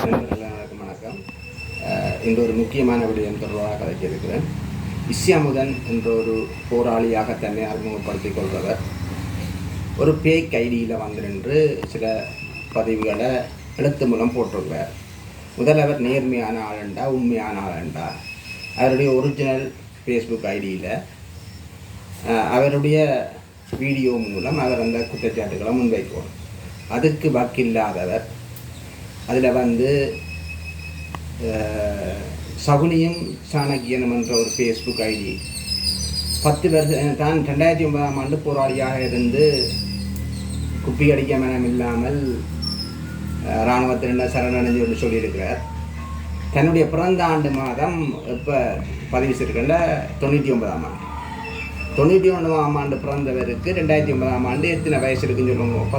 வணக்கம். இன்று ஒரு முக்கியமான விடயம் தொடர்பாக கதைக்க இருக்கிறேன். இஸ்யாமுதன் என்ற ஒரு போராளியாக தன்னை அறிமுகப்படுத்திக் கொள்கிறவர் ஒரு பேக் ஐடியில் வந்து நின்று சில பதிவுகளை எழுத்து மூலம் போட்டிருக்கிறார். முதல்வர் நேர்மையான ஆளண்டா உண்மையான ஆளண்டா அவருடைய ஒரிஜினல் ஃபேஸ்புக் ஐடியில் அவருடைய வீடியோ மூலம் அவர் அந்த குற்றச்சாட்டுகளை முன்வைக்கும். அதுக்கு வக்கில்லாதவர் அதில் வந்து சகுனியும் சாணக்கியனும் என்ற ஒரு ஃபேஸ்புக் ஐடி 10 வருஷம் தான் 2009ஆம் ஆண்டு போராளியாக இருந்து குப்பி அடிக்க மனம் இல்லாமல் இராணுவத்தினர் சரணடைஞ்சு என்று சொல்லியிருக்கிறார். தன்னுடைய பிறந்த ஆண்டு மாதம் இப்போ பதிவு செய்திருக்கின்ற 99ஆம் ஆண்டு 99ஆம் ஆண்டு பிறந்தவருக்கு 2009ஆம் ஆண்டு எத்தனை வயசு இருக்குன்னு சொல்லுவோம்?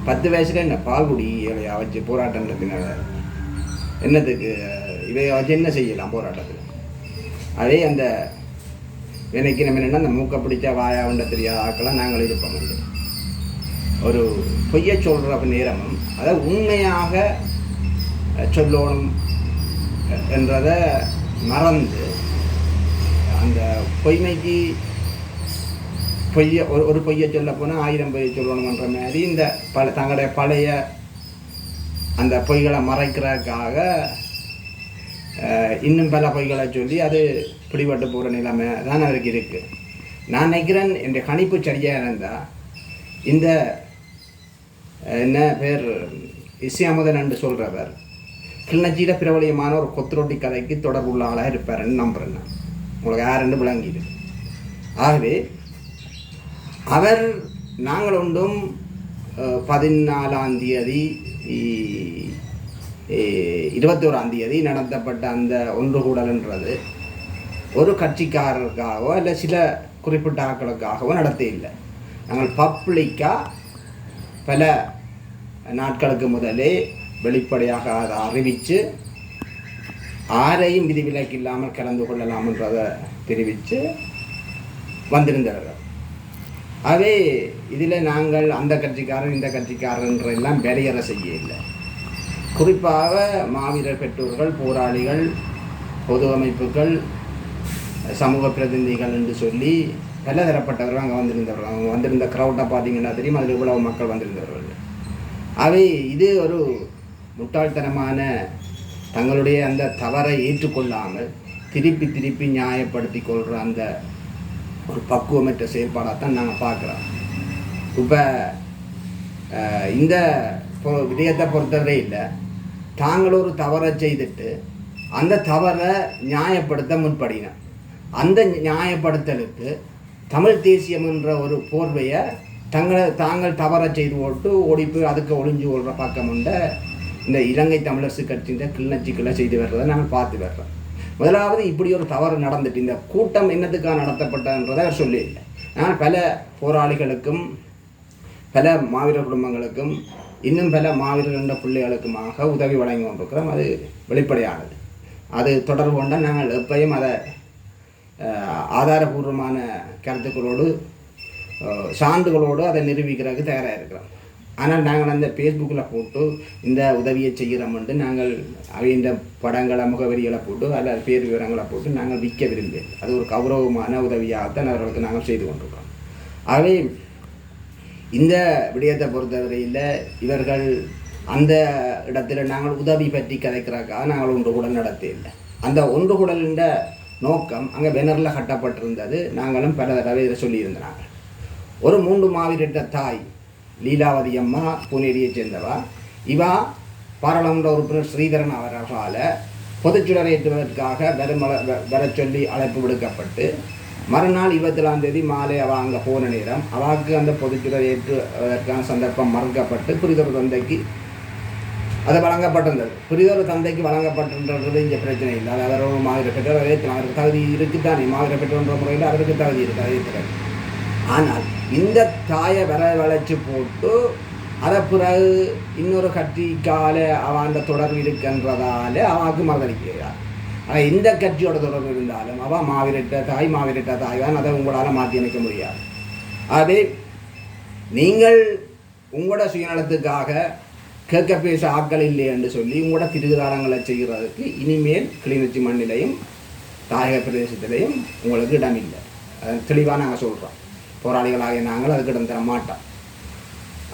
10 வயசுல என்ன பால்குடி இவையா வச்சு போராட்டம் நடத்தினார். என்னத்துக்கு இவையை வச்சு என்ன செய்யலாம் போராட்டத்தில்? அதே அந்த எனக்கு நம்ம என்னென்னா அந்த மூக்கை பிடிச்சா வாயா உண்ட தெரியாத ஆக்கெல்லாம் நாங்கள் இருப்போம். ஒரு பொய்யை சொல்கிற நேரமும் அதை உண்மையாக சொல்லணும் என்றதை மறந்து அந்த பொய்மைக்கு ஒரு பொய்யை சொல்ல போனால் 1000 பொய்யை சொல்லணுன்ற மாதிரி இந்த தங்களுடைய பழைய அந்த பொய்களை மறைக்கிறதுக்காக இன்னும் பல பொய்களை சொல்லி அது பிடிபட்டு போகிற நிலைமை தான் அவருக்கு இருக்குது. நான் நினைக்கிறேன் என்ற கணிப்பு சரியாக இருந்தால் இந்த என்ன பேர் இஸ்யாமுதன் என்று சொல்கிறவர் கிளிநொச்சியில் பிரபலியமான ஒரு கொத்துரொட்டி கதைக்கு தொடர்புள்ள ஆளாக இருப்பாருன்னு நம்புகிறேன். நான் உங்களுக்கு யாருன்னு விளங்கிடு. ஆகவே அவர் நாங்கள் ஒன்றும் 14ஆம் தேதி 21ஆம் தேதி நடத்தப்பட்ட அந்த ஒன்று கூடல்ன்றது ஒரு கட்சிக்காரருக்காகவோ இல்லை சில குறிப்பிட்ட ஆட்களுக்காகவோ நடத்த இல்லை. நாங்கள் பப்ளிக்காக பல நாட்களுக்கு முதலே வெளிப்படையாக அதை அறிவித்து யாரையும் விதிவிலக்கு இல்லாமல் கலந்து கொள்ளலாம் என்றதை தெரிவித்து வந்திருந்தவர்கள். ஆகவே இதில் நாங்கள் அந்த கட்சிக்காரன் இந்த கட்சிக்காரன்றெல்லாம் பெரியற செய்ய இல்லை. குறிப்பாக மாவீரர் பெற்றோர்கள், போராளிகள், பொது அமைப்புகள், சமூக பிரதிநிதிகள் என்று சொல்லி பல தரப்பட்டவர்கள் அங்கே வந்திருந்தவர்கள். அவங்க வந்திருந்த க்ரௌட்டை பார்த்தீங்கன்னா தெரியும், அதில் இவ்வளவு மக்கள் வந்திருந்தவர்கள். அவை இது ஒரு முட்டாள்தனமான தங்களுடைய அந்த தவறை ஏற்றுக்கொள்ளாமல் திருப்பி நியாயப்படுத்தி கொள்கிற அந்த ஒரு பக்குவமற்ற செயல்பாடாகத்தான் நாங்கள் பார்க்குறோம். இப்போ இந்த விடயத்தை பொறுத்தவரை இல்லை, தாங்கள் ஒரு தவறை செய்துட்டு அந்த தவறை நியாயப்படுத்த முற்படினோம். அந்த நியாயப்படுத்தலுக்கு தமிழ் தேசியம் என்ற ஒரு போர்வையை தாங்கள் தவறை செய்து போட்டு ஓடிப்பு அதுக்கு ஒளிஞ்சு கொள்கிற பக்கம் உண்ட இந்த இலங்கை தமிழரசு கட்சியின் கிளிநொச்சிக்குள்ளே செய்து வர்றதை நாங்கள் பார்த்து வர்றோம். முதலாவது இப்படி ஒரு தவறு நடந்துட்டு இந்த கூட்டம் என்னத்துக்காக நடத்தப்பட்டன்றதை அவர் சொல்லியில்லை. நான் பல போராளிகளுக்கும் பல மாவீரர் குடும்பங்களுக்கும் இன்னும் பல மாவீரர் என்ற பிள்ளைகளுக்குமாக உதவி வழங்கி கொண்டிருக்கிறோம். அது வெளிப்படையானது. அது தொடர்பு கொண்டால் நாங்கள் எப்பயும் அதை ஆதாரபூர்வமான கருத்துக்களோடு சான்றுகளோடு அதை நிரூபிக்கிறதுக்கு தயாராக இருக்கிறோம். ஆனால் நாங்கள் அந்த ஃபேஸ்புக்கில் போட்டு இந்த உதவியை செய்கிறோம்ட்டு நாங்கள் இந்த படங்களை முகவரிகளை போட்டு அல்லது பேர் விவரங்களை போட்டு நாங்கள் விற்க விரும்புகிறோம். அது ஒரு கௌரவமான உதவியாகத்தான் அவர்களுக்கு நாங்கள் செய்து கொண்டிருக்கிறோம். ஆகவே இந்த விடயத்தை பொறுத்தவரையில் இவர்கள் அந்த இடத்துல நாங்கள் உதவி பற்றி கதைக்கிறதுக்காக நாங்கள் ஒன்று கூட நடத்தியில்லை. அந்த ஒன்று கூடலின்ற நோக்கம் அங்கே பெனரில் கட்டப்பட்டிருந்தது. நாங்களும் பல தடவை இதை சொல்லியிருந்தாங்க. ஒரு 3 மாவீரர் தாய் லீலாவதி அம்மா பூனேரியை சேர்ந்தவா, இவா பாராளுமன்ற உறுப்பினர் ஸ்ரீதரன் அவர்களால் பொதுச்சுடரை ஏற்றுவதற்காக வர சொல்லி அழைப்பு விடுக்கப்பட்டு மறுநாள் 27ஆம் தேதி மாலை அவள் அங்கே போன நேரம் அவாவுக்கு அந்த பொதுச்சுடரை ஏற்றுவதற்கான சந்தர்ப்பம் மறுக்கப்பட்டு புரிதொரு தந்தைக்கு அது வழங்கப்பட்டிருந்தது. புரிதொரு தந்தைக்கு வழங்கப்பட்டிருந்தது இங்கே பிரச்சனை இல்லை. அது அவர் மாவீரர் பெற்றோர் ஏற்றலாம், அவருக்கு தகுதி இருக்குத்தானே. மாவீரர் பெற்றோன்ற முறையில் அவருக்கு தகுதி இருக்குது, ஏற்றுறது. ஆனால் இந்த தாயை வளைச்சு போட்டு அதை பிறகு இன்னொரு கட்சிக்கால அவன் அந்த தொடர்பு இருக்குன்றதால அவாவுக்கு மறுதளிக்கிறார். ஆனால் இந்த கட்சியோட தொடர்பு இருந்தாலும் அவள் மாவீரட்ட தாய் தான், அதை உங்களால் மாற்றி அமைக்க முடியாது. ஆகவே நீங்கள் உங்களோட சுயநலத்துக்காக கேட்க பேச ஆக்கள் இல்லை என்று சொல்லி உங்களோட திருவிழாங்களை செய்கிறதுக்கு இனிமேல் கிளிநொச்சி மண்ணிலையும் தாயக பிரதேசத்திலையும் உங்களுக்கு இடம் இல்லை. அது தெளிவாக நாங்கள் சொல்கிறோம். போராளிகளாகிய நாங்கள் அதுக்கு இடம் தர மாட்டோம்.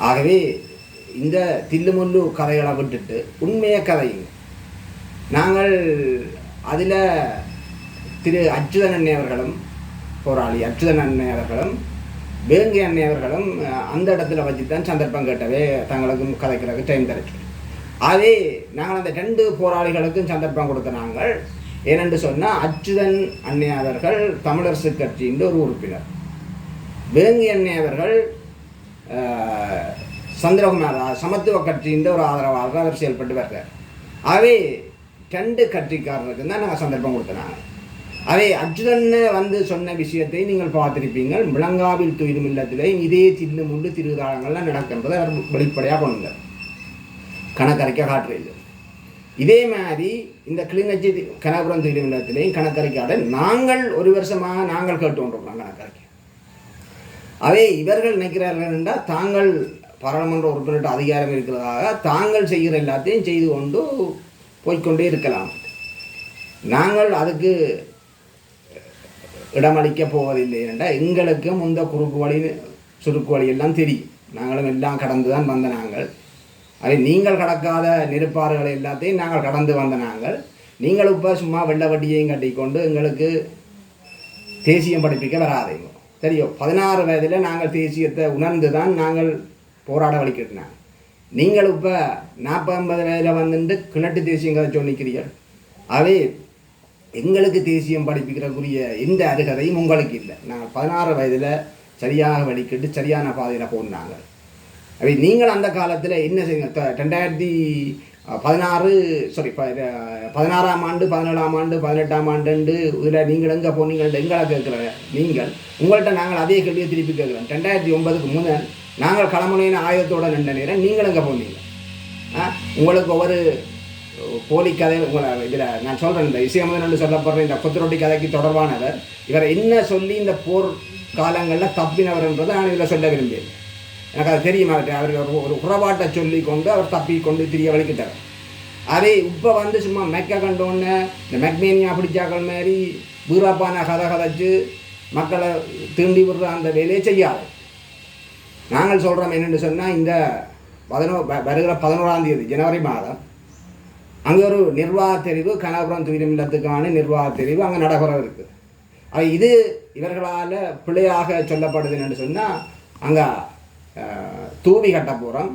ஆகவே இந்த தில்லுமுல்லு கதைகளை விட்டுட்டு உண்மையை கதையுங்க. நாங்கள் அதில் திரு அச்சுதன் அண்ணே அவர்களும் போராளி அச்சுதன் அண்ணே அவர்களும் வேங்கை அண்ணே அவர்களும் அந்த இடத்துல வச்சு தான் சந்தர்ப்பம் கேட்டவே தங்களுக்கும் கதைக்கிறதுக்கு டைம் தரச்சு. அதே நாங்கள் அந்த 2 போராளிகளுக்கும் சந்தர்ப்பம் கொடுத்த நாங்கள் ஏனென்று சொன்னால் அச்சுதன் அண்ணே அவர்கள் தமிழரசு கட்சியின் ஒரு உறுப்பினர், வேங்கை அண்ணே அவர்கள் சந்திரகுமார் சமத்துவ கட்சியின் ஒரு ஆதரவாளர் அவர் செயல்பட்டு வர்றார். ஆகவே 2 கட்சிக்காரருக்கு தான் நாங்கள் சந்தர்ப்பம் கொடுத்தனாங்க. அவை அச்சுதன்னு வந்து சொன்ன விஷயத்தை நீங்கள் பார்த்திருப்பீங்கள். முழங்காவில் துயிலும் இல்லத்திலே இதே தில்லு முள்ளு திருவிழாங்கள்லாம் நடக்கின்றதை அவர் வெளிப்படையாக கொண்டு கணக்கரைக்க காட்டுறது. இதே மாதிரி இந்த கிளிநொச்சி கனகபுரம் துயிலும் இல்லத்திலேயும் கணக்கரைக்காட நாங்கள் ஒரு வருஷமாக நாங்கள் கேட்டு கொண்டிருக்கிறோம் கணக்கரைக்க. அவை இவர்கள் நினைக்கிறார்கள் என்றால் தாங்கள் பாராளுமன்ற உறுப்பினர்கிட்ட அதிகாரம் இருக்கிறதாக தாங்கள் செய்கிற எல்லாத்தையும் செய்து கொண்டு போய்கொண்டே இருக்கலாம். நாங்கள் அதுக்கு இடமளிக்க போவதில்லை என்றால் எங்களுக்கும் இந்த குறுக்கு வழி சுருக்கு வழி எல்லாம் தெரியும். நாங்களும் எல்லாம் கடந்து தான் வந்த நாங்கள். அதை நீங்கள் கடக்காத நெருப்பாறுகளை எல்லாத்தையும் நாங்கள் கடந்து வந்த நாங்கள். நீங்கள் இப்போ சும்மா வெள்ள வட்டியையும் கட்டிக்கொண்டு எங்களுக்கு தேசியம் படிப்பிக்க வராதீங்க. தெரியும், 16 வயதில் நாங்கள் தேசியத்தை உணர்ந்து தான் நாங்கள் போராட வலிக்கிட்டோம். நீங்கள் இப்போ 40-50 வயதில் வந்துட்டு கிணட்டு தேசியம் கதை சொன்னிக்கிறீர்கள். அவை எங்களுக்கு தேசியம் படிப்பிக்கிறக்குரிய எந்த அருகதையும் உங்களுக்கு இல்லை. நாங்கள் 16 வயதில் சரியாக வலிக்கிட்டு சரியான பாதையில் போனாங்க. அவை நீங்கள் அந்த காலத்தில் என்ன செய்யுங்க, 2016 ஆண்டு 17ஆம் ஆண்டு 18ஆம் ஆண்டு இதில் நீங்கள் எங்கே போனீங்கள் எங்களை கேட்குற நீங்கள் உங்கள்கிட்ட நாங்கள் அதே கேள்வியை திருப்பி கேட்குறோம். 2009க்கு முதல் நாங்கள் களமுனையின் ஆயுதத்தோடு நின்ற நேரம் நீங்கள் எங்கே போனீங்க? உங்களுக்கு ஒவ்வொரு போலி கதை உங்களை இதில் நான் சொல்கிறேன். இந்த இசையமுதன் என்று சொல்லப்படுற இந்த கொத்துரொட்டி கதைக்கு தொடர்பானவர் இவரை என்ன சொல்லி இந்த போர் காலங்களில் தப்பினவர்ன்றதை நான் இதில் சொல்ல விரும்புகிறேன். எனக்கு அது தெரியுமா, அவர் ஒரு குறைபாட்டை சொல்லி கொண்டு அவர் தப்பி கொண்டு திரிய வலிக்கிட்டார். அதே இப்போ வந்து சும்மா மெக்க கண்டோன்னு இந்த மெக்மேனியா பிடிச்சாக்கள் மாதிரி வீராப்பான கதைச்சு மக்களை தீண்டி விடுற அந்த வேலையை செய்யாது. நாங்கள் சொல்கிறோம் என்னென்னு சொன்னால், இந்த வருகிற 11ஆம் தேதி ஜனவரி மாதம் அங்கே ஒரு நிர்வாக தெரிவு, கனகபுரம் துயிலும் இல்லத்துக்கான நிர்வாக தெரிவு அங்கே நடைபெற இருக்குது. இது இவர்களால் பிள்ளையாக சொல்லப்படுது என்னென்னு சொன்னால், அங்கே தூவி கட்ட போகிறோம்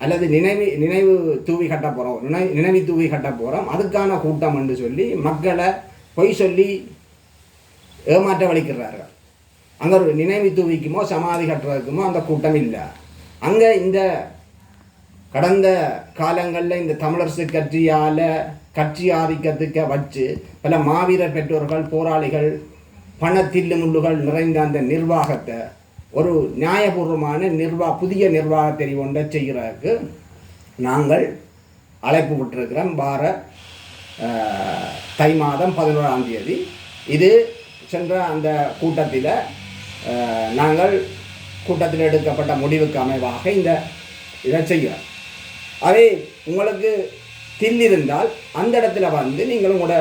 அல்லது நினைவு தூவி கட்ட போகிறோம், நினைவு தூவி கட்ட போகிறோம், அதுக்கான கூட்டம் என்று சொல்லி மக்களை பொய் சொல்லி ஏமாற்ற வலிக்கிறார்கள். அங்கே ஒரு நினைவு தூவிக்குமோ சமாதி கட்டுறதுக்குமோ அந்த கூட்டம் இல்லை. அங்கே இந்த கடந்த காலங்களில் இந்த தமிழரசு கட்சியால் கட்சி ஆதிக்கத்துக்கு வச்சு பல மாவீரர் பெற்றோர்கள் போராளிகள் பணத்தில்லு முள்ளுகள் நிறைந்த அந்த நிர்வாகத்தை ஒரு நியாயபூர்வமான புதிய நிர்வாக தெரிவு ஒன்றை செய்கிறதுக்கு நாங்கள் அழைப்பு விட்டிருக்கிறோம். தை மாதம் 11ஆம் தேதி இது சென்ற அந்த கூட்டத்தில் நாங்கள் கூட்டத்தில் எடுக்கப்பட்ட முடிவுக்கு அமைவாக இந்த இதை செய்கிறோம். அதே உங்களுக்கு தில்லிருந்தால் அந்த இடத்துல வந்து நீங்களும் கூட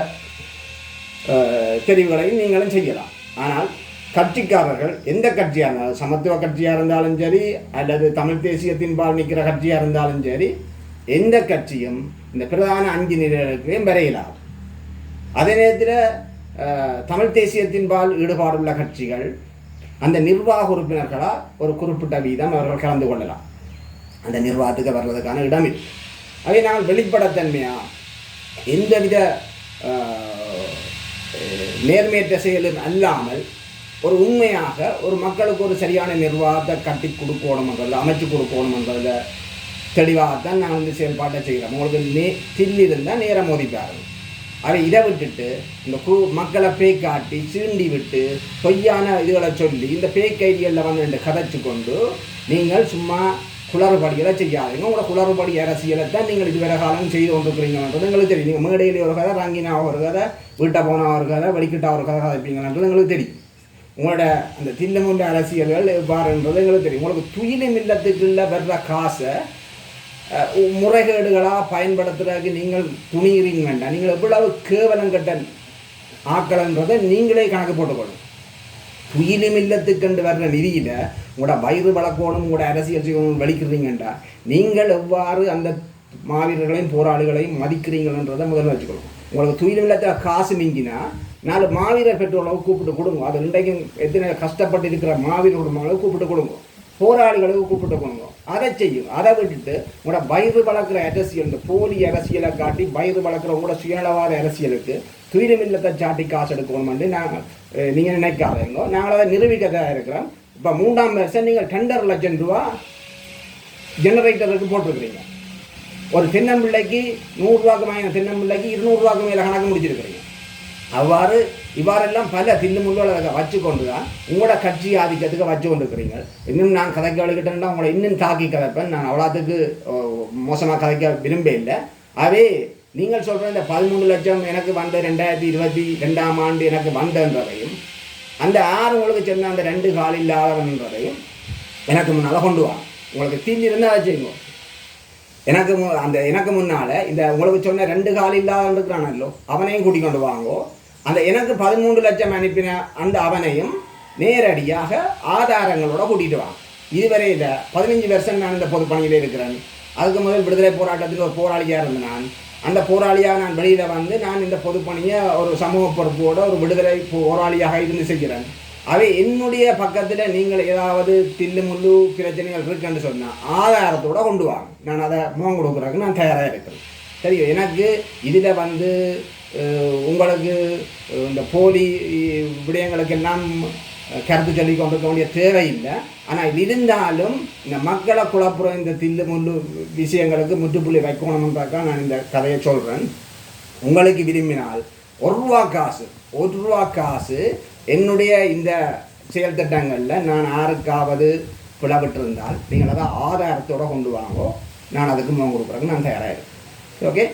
தெரிவுகளையும் நீங்களும் செய்யலாம். ஆனால் கட்சிக்காரர்கள் எந்த கட்சியாக இருந்தாலும், சமத்துவ கட்சியாக இருந்தாலும் சரி அல்லது தமிழ் தேசியத்தின்பால் நிற்கிற கட்சியாக இருந்தாலும் சரி, எந்த கட்சியும் இந்த பிரதான 5 நிலைகளுக்கும் வரையிலாது. அதே நேரத்தில் தமிழ் தேசியத்தின்பால் ஈடுபாடுள்ள கட்சிகள் அந்த நிர்வாக உறுப்பினர்களாக ஒரு குறிப்பிட்ட வீதம் அவர்கள் கலந்து கொள்ளலாம். அந்த நிர்வாகத்துக்கு வர்றதுக்கான இடமில்லை. அதை நாங்கள் வெளிப்படத்தன்மையாக எந்தவித நேர்மையற்ற செயலும் அல்லாமல் ஒரு உண்மையாக ஒரு மக்களுக்கு ஒரு சரியான நிர்வாகத்தை கட்டி கொடுக்கணும்ன்றதில் அமைச்சு கொடுக்கணும்ன்றதில் தெளிவாகத்தான் நான் வந்து செயல்பாட்டை செய்கிறேன். உங்களுக்கு தில்லி இருந்தால் நேரம் மோதிப்பாரு. அதை இதை விட்டுட்டு இந்த மக்களை பேய் காட்டி சீண்டி விட்டு பொய்யான இதுகளை சொல்லி இந்த பேக் ஐடிகளில் வந்து கதைச்சு கொண்டு நீங்கள் சும்மா குளறுபடிகளை செய்யாதீங்க. உங்களோட குளறுபடி அரசியலை தான் நீங்கள் இதுவரை காலம் செய்து கொண்டிருக்கிறீங்கன்றது எங்களுக்கு தெரியும். நீங்கள் மேடையிலே ஒரு கதை, ரங்கினா ஒரு கதை, வீட்டை போனால் ஒரு கதை, வெளிக்கிட்டா ஒரு கதை கதைப்பீங்கன்றது எங்களுக்கு தெரியும். உங்களோட அந்த தில்லமுண்ட அரசியல்கள் எவ்வாறுன்றது எங்களுக்கு தெரியும். உங்களுக்கு துயிலும் இல்லத்துக்குள்ள வர்ற காசை முறைகேடுகளாக பயன்படுத்துறதுக்கு நீங்கள் துணிகிறீங்க வேண்டாம். நீங்கள் எவ்வளவு கேவலம் கட்ட ஆக்கலன்றதை நீங்களே கணக்கு போட்டுக்கொள்ளும். துயிலும் இல்லத்துக்கண்டு வர்ற நிதியில் உங்களோட வயிறு வளர்க்கணும், உங்களோட அரசியல் செய்யணும் வலிக்கிறீங்கண்டா நீங்கள் எவ்வாறு அந்த மாவீரர்களையும் போராளிகளையும் மதிக்கிறீங்கன்றதை முதல்ல வச்சுக்கணும். உங்களுக்கு துயிலும் இல்லத்தில் காசு மிஞ்சினா 4 மாவீரர் பெற்றோர்களை கூப்பிட்டு கொடுங்க. அது இன்றைக்கும் எத்தனை கஷ்டப்பட்டு இருக்கிற மாவீரர் குடும்பங்களை கூப்பிட்டு கொடுங்க, போராளிகளுக்கு கூப்பிட்டு கொடுங்க. அதை செய்யும். அதை விட்டுட்டு உங்களோட வயிறு வளர்க்குற அரசியல், இந்த போலி அரசியலை காட்டி வயிறு வளர்க்குற உங்களோட சுயநலவாத அரசியலுக்கு துயிலும் இல்லத்தை சாட்டி காசு எடுக்கணும்னு நாங்கள் நீங்கள் நினைக்காதீங்க. நாங்கள் அதை நிரூபிக்கதாக இருக்கிறோம். இப்போ 3ஆம் வருஷம் நீங்கள் 2.5 லட்சம் ரூபா ஜெனரேட்டருக்கு போட்டிருக்கிறீங்க. ஒரு தென்னம்பிள்ளைக்கு 100 ரூபாய்க்கு மேலே, தென்னம்பிள்ளைக்கு 200 ரூபாய்க்கு மேலே கணக்கு முடிச்சிருக்கிறீங்க. இவ்வாறெல்லாம் பல தில்லு முள்ளுகளை வச்சு கொண்டு தான் உங்களோட கட்சி ஆதிக்கத்துக்கு வச்சு கொண்டு இருக்கிறீங்க. இன்னும் நான் கதைக்க வழிகிட்டேன்னா உங்களை இன்னும் தாக்கி கதைப்பேன். நான் அவ்வளோத்துக்கு மோசமாக கதைக்க விரும்ப இல்லை. அதே நீங்கள் சொல்கிற இந்த 13 லட்சம் எனக்கு வந்த 2022ஆம் ஆண்டு எனக்கு வந்தன்றதையும், அந்த 6 உங்களுக்கு சொன்ன அந்த 2 கால் இல்லாதவன்றதையும் எனக்கு முன்னால் கொண்டு வாங்க. உங்களுக்கு தீர்ந்து இருந்தால் வச்சுக்கோ. எனக்கு முன்னால் இந்த உங்களுக்கு சொன்ன 2 கால் இல்லாதவன் இருக்கிறானல்லோ, அவனையும் கூட்டிக் கொண்டு வாங்கோ. அந்த எனக்கு 13 லட்சம் அனுப்பின அந்த அவனையும் நேரடியாக ஆதாரங்களோட கூட்டிகிட்டு வாங்க. இதுவரையில் 15 வருஷம் நான் இந்த பொதுப்பணியில் இருக்கிறேன். அதுக்கு முதல் விடுதலை போராட்டத்தில் ஒரு போராளியாக இருந்தேன். நான் அந்த போராளியாக நான் வெளியில் வந்து நான் இந்த பொதுப்பணியை ஒரு சமூக பொறுப்போடு ஒரு விடுதலை போராளியாக இருந்து செய்கிறேன். அவை என்னுடைய பக்கத்தில் நீங்கள் ஏதாவது தில்லு முள்ளு பிரச்சனைகள் இருக்குன்னு சொன்னால் ஆதாரத்தோடு கொண்டு வாங்க. நான் அதை முகம் கொடுக்குறதுக்கு நான் தயாராக இருக்கிறேன். சரி, எனக்கு இதில் வந்து உங்களுக்கு இந்த போலி விடயங்களுக்கெல்லாம் கருத்து சொல்லி கொண்டிருக்க வேண்டிய தேவையில்லை. ஆனால் இது இருந்தாலும் இந்த மக்களை குழப்புற இந்த தில்லு முள்ளு விஷயங்களுக்கு முற்றுப்புள்ளி வைக்கணும்ன்றக்கா நான் இந்த கதையை சொல்கிறேன். உங்களுக்கு விரும்பினால் 1 ரூபா காசு என்னுடைய இந்த செயல் திட்டங்களில் நான் யாருக்காவது பிளவிட்டிருந்தால் நீங்கள் அதை ஆதாரத்தோடு கொண்டு வாங்கோ. நான் அதுக்கு முகம் கொடுக்குறேங்க நான் தயாராக இருக்கேன். ஓகே,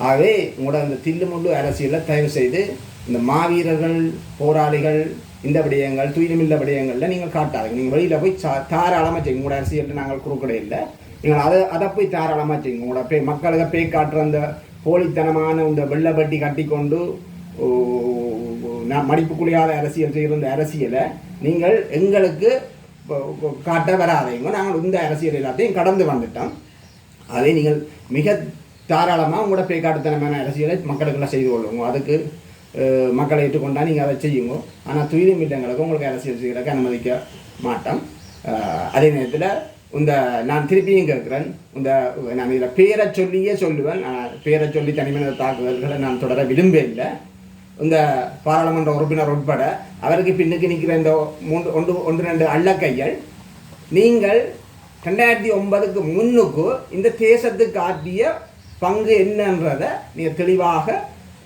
ஆகவே உங்களோட இந்த தில்லுமுள்ளு அரசியலில் தயவு செய்து இந்த மாவீரர்கள் போராளிகள் இந்த விடயங்கள் துயிலுமில்ல விடயங்களில் நீங்கள் காட்டாதுங்க. நீங்கள் வெளியில் போய் தாராளமாக செய்யுங்க. உங்களோட அரசியலில் நாங்கள் குறுக்கிட இல்லை. நீங்கள் அதை போய் தாராளமாக செய்யுங்க. உங்களோட மக்களுக்கு பேய் காட்டுற அந்த போலித்தனமான இந்த வெள்ளப்பட்டி கட்டி கொண்டு மடிப்புக்குள்ளியாத அரசியல் செய்கிற இந்த அரசியலை நீங்கள் எங்களுக்கு காட்ட வராதைங்க. நாங்கள் இந்த அரசியல் எல்லாத்தையும் கடந்து வந்துட்டோம். அதை நீங்கள் மிக தாராளமாக உங்களோட பேய்காட்டுத்தனமான அரசியலை மக்களுக்கெல்லாம் செய்து கொள்ளுங்க. அதுக்கு மக்களை ஏற்றுக்கொண்டா நீங்கள் அதை செய்யுங்க. ஆனால் துயிலும் இல்லைங்களுக்கு உங்களுக்கு அரசியல் செய்கிறதுக்கு அனுமதிக்க மாட்டோம். அதே நேரத்தில் நான் திருப்பியும் கேட்குறேன், நான் இதில் பேரை சொல்லியே சொல்லுவேன். பேரை சொல்லி தனிமனித தாக்குதல்களை நான் தொடர விரும்ப இல்லை. இந்த பாராளுமன்ற உறுப்பினர் உட்பட அவருக்கு பின்னுக்கு நிற்கிற இந்த 1-2 அள்ளக்கைகள் நீங்கள் 2009க்கு முன்னுக்கு இந்த தேசத்துக்கு ஆற்றிய பங்கு என்னன்றதை நீங்கள் தெளிவாக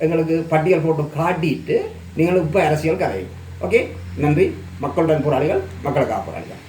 எங்களுக்கு பட்டியல் போட்டு காட்டிட்டு நீங்கள் இப்போ அரசியல் கதையும். ஓகே, நன்றி. மக்களுடன் போராளிகள், மக்களுக்காக போராளிகள்.